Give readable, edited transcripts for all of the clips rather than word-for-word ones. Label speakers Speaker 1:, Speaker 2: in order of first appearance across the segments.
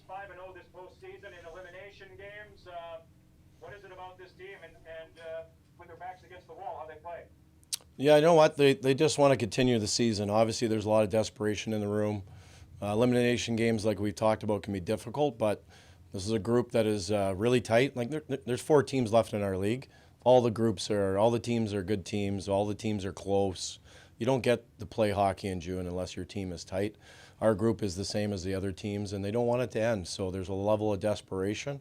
Speaker 1: 5-0 this postseason in elimination games. What is it about this team and with their backs against the wall, how they play?
Speaker 2: Yeah, you know what? They just want to continue the season. Obviously, there's a lot of desperation in the room. Elimination games, like we talked about, can be difficult, but this is a group that is really tight. Like there's 4 teams left in our league. All the teams are good teams. All the teams are close. You don't get to play hockey in June unless your team is tight. Our group is the same as the other teams, and they don't want it to end. So there's a level of desperation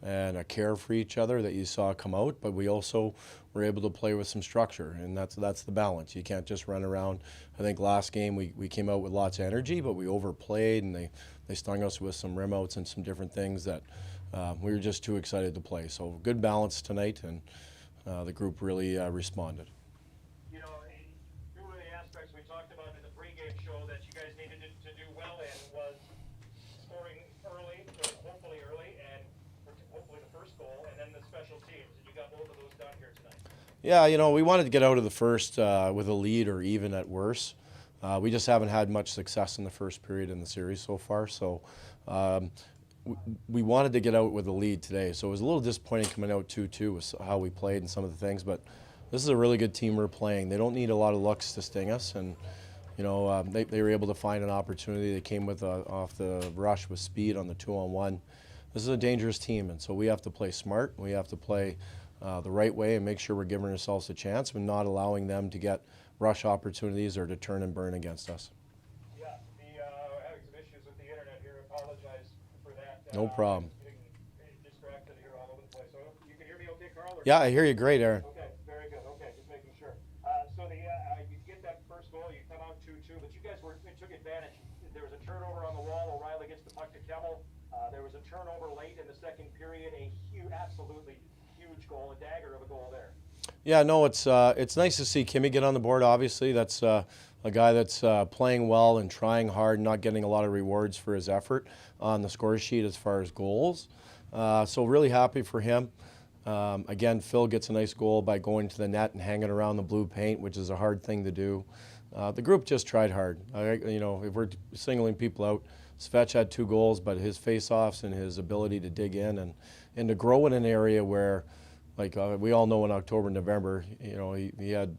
Speaker 2: and a care for each other that you saw come out, but we also were able to play with some structure, and that's the balance. You can't just run around. I think last game we came out with lots of energy, but we overplayed, and they stung us with some rim outs and some different things that we were just too excited to play. So good balance tonight, and the group really responded.
Speaker 1: You know, two of the aspects we talked about in the pregame show that you guys needed to do well in was scoring early, or hopefully early, and hopefully the first goal, and then the special teams. And you got both of those done here tonight.
Speaker 2: Yeah, you know, we wanted to get out of the first with a lead or even at worse. We just haven't had much success in the first period in the series so far. So we wanted to get out with a lead today. So it was a little disappointing coming out 2-2 with how we played and some of the things. But this is a really good team we're playing. They don't need a lot of looks to sting us. And, you know, they were able to find an opportunity. They came with off the rush with speed on the 2-on-1. This is a dangerous team, and so we have to play smart. We have to play the right way and make sure we're giving ourselves a chance and not allowing them to get rush opportunities or to turn and burn against us.
Speaker 1: Yeah, having some issues with the internet here. Apologize for that.
Speaker 2: No problem.
Speaker 1: Getting distracted here all over the place. So you can hear me okay, Karl?
Speaker 2: Yeah, I hear you great, Aaron.
Speaker 1: Okay, very good. Okay, just making sure. So you get that first goal, you come out 2-2, but you guys took advantage. There was a turnover on the wall. O'Reilly gets the puck to Kemmel. There was a turnover late in the second period. Absolutely huge goal, a dagger of a goal there.
Speaker 2: Yeah, no, it's nice to see Kimmy get on the board. Obviously, that's a guy that's playing well and trying hard, not getting a lot of rewards for his effort on the score sheet as far as goals. So really happy for him. Again, Phil gets a nice goal by going to the net and hanging around the blue paint, which is a hard thing to do. The group just tried hard. You know, if we're singling people out, Svech had 2 goals, but his face-offs and his ability to dig in and to grow in an area where, like we all know in October, November, you know, he had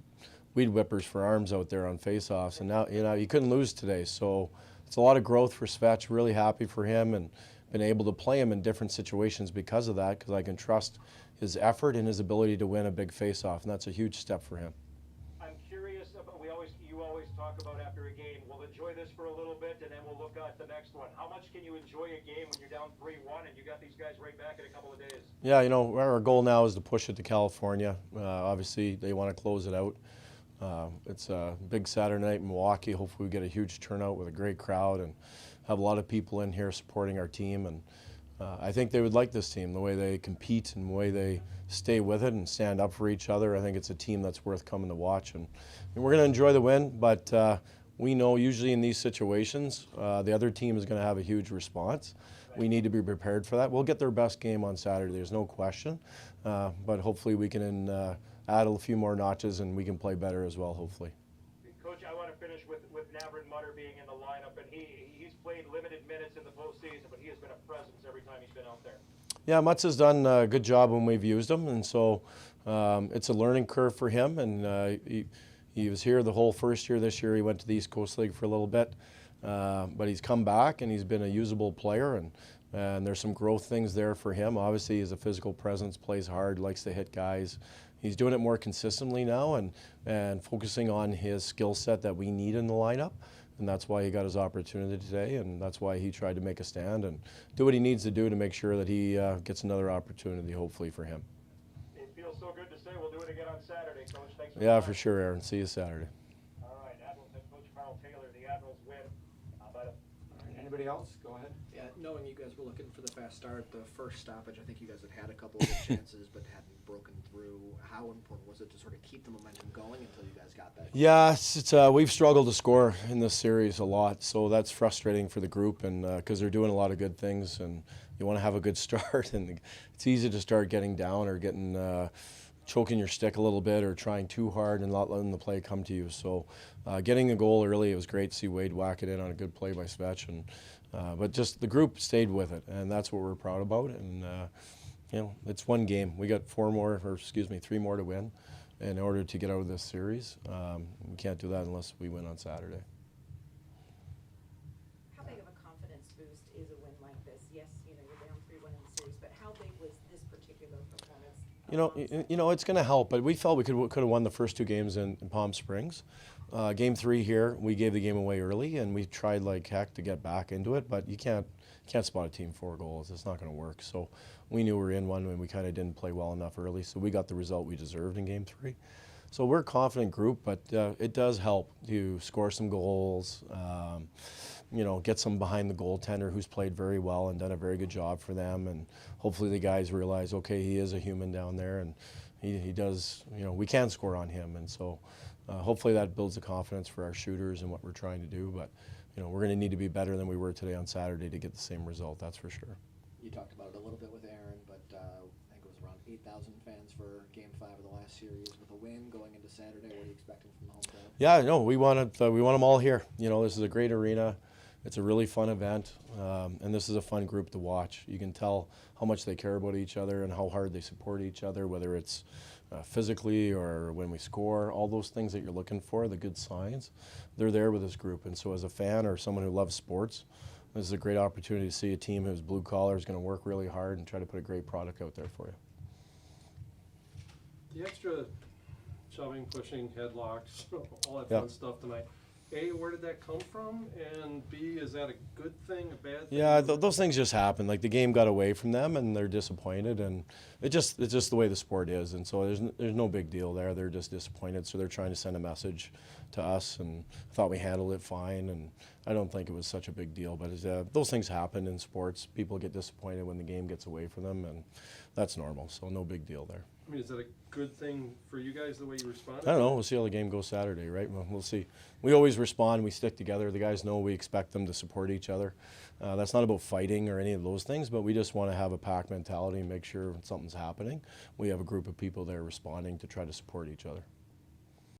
Speaker 2: weed whippers for arms out there on face-offs, and now, you know, he couldn't lose today. So it's a lot of growth for Svech. Really happy for him and been able to play him in different situations because of that, because I can trust his effort and his ability to win a big face-off, and that's a huge step for him.
Speaker 1: I'm curious about, you always talk about after a game, we'll enjoy this for a little bit and then we'll look at the next one. How much can you enjoy a game when you're down 3-1 and you got these guys right back in a couple of days?
Speaker 2: Yeah, you know, our goal now is to push it to California. Obviously, they want to close it out. It's a big Saturday night in Milwaukee. Hopefully we get a huge turnout with a great crowd and have a lot of people in here supporting our team. And I think they would like this team, the way they compete and the way they stay with it and stand up for each other. I think it's a team that's worth coming to watch. And we're going to enjoy the win, but we know usually in these situations, the other team is going to have a huge response. We need to be prepared for that. We'll get their best game on Saturday, there's no question. But hopefully we can add a few more notches and we can play better as well, hopefully.
Speaker 1: Coach, I want to finish with Navrin Mutter being in the lineup, and he's played limited minutes in the postseason, but he has been a presence every time he's been out there.
Speaker 2: Yeah, Mutz has done a good job when we've used him, and so it's a learning curve for him. And he was here the whole first year. This year he went to the East Coast League for a little bit, but he's come back and he's been a usable player, and there's some growth things there for him. Obviously, he's a physical presence, plays hard, likes to hit guys. He's doing it more consistently now and focusing on his skill set that we need in the lineup. And that's why he got his opportunity today, and that's why he tried to make a stand and do what he needs to do to make sure that he gets another opportunity, hopefully, for him.
Speaker 1: It feels so good to say we'll do it again on Saturday, Coach. Thanks for
Speaker 2: Yeah, for sure, Aaron. See you Saturday.
Speaker 1: All right, Admirals head coach Karl Taylor. The Admirals win.
Speaker 3: Anybody else? Go ahead.
Speaker 4: Yeah, knowing you guys were looking for the fast start, the first stoppage, I think you guys had a couple of good chances but hadn't broken through. How important was it to sort of keep the momentum going until you guys got that?
Speaker 2: Yeah, we've struggled to score in this series a lot, so that's frustrating for the group, and because they're doing a lot of good things, and you want to have a good start, and it's easy to start getting down or getting choking your stick a little bit or trying too hard and not letting the play come to you. So getting a goal early, it was great to see Wade whack it in on a good play by Svech. And but just the group stayed with it, and that's what we're proud about. And you know, it's one game. We got 3 more to win in order to get out of this series. We can't do that unless we win on Saturday.
Speaker 5: How big of a confidence boost is a win like this? Yes, you know, you're down 3-1 in the series, but how big was this particular performance?
Speaker 2: You know, it's going to help, but we felt we could have won the first 2 games in Palm Springs. Game 3 here, we gave the game away early, and we tried like heck to get back into it, but you can't spot a team 4 goals. It's not going to work. So we knew we were in one when we kind of didn't play well enough early, so we got the result we deserved in Game 3. So we're a confident group, but it does help to score some goals, you know, get some behind the goaltender who's played very well and done a very good job for them, and hopefully the guys realize, okay, he is a human down there, and he does, you know, we can score on him, and so hopefully that builds the confidence for our shooters and what we're trying to do, but you know, we're going to need to be better than we were today on Saturday to get the same result, that's for sure.
Speaker 4: You talked about it a little bit with Aaron, but I think it was around 8,000 fans for Game 5 of the last series. With a win going into Saturday, what are you expecting from the home crowd?
Speaker 2: Yeah, no, we want them all here. You know, this is a great arena. It's a really fun event, and this is a fun group to watch. You can tell how much they care about each other and how hard they support each other, whether it's physically or when we score, all those things that you're looking for, the good signs, they're there with this group. And so as a fan or someone who loves sports, this is a great opportunity to see a team who's blue collar is going to work really hard and try to put a great product out there for you.
Speaker 6: The extra shoving, pushing, headlocks, all that
Speaker 2: Yeah.
Speaker 6: fun stuff tonight. A, where did that come from? And B, is that a good thing, a bad thing?
Speaker 2: Yeah, those things just happen. Like the game got away from them, and they're disappointed, and it's just the way the sport is. And so there's no big deal there. They're just disappointed, so they're trying to send a message to us. And I thought we handled it fine, and I don't think it was such a big deal. But those things happen in sports. People get disappointed when the game gets away from them, and that's normal. So no big deal there.
Speaker 6: I mean, is that a good thing for you guys, the way you responded?
Speaker 2: I don't know. We'll see how the game goes Saturday, right? We'll see. We always respond. We stick together. The guys know we expect them to support each other. That's not about fighting or any of those things, but we just want to have a pack mentality and make sure when something's happening, we have a group of people there responding to try to support each other.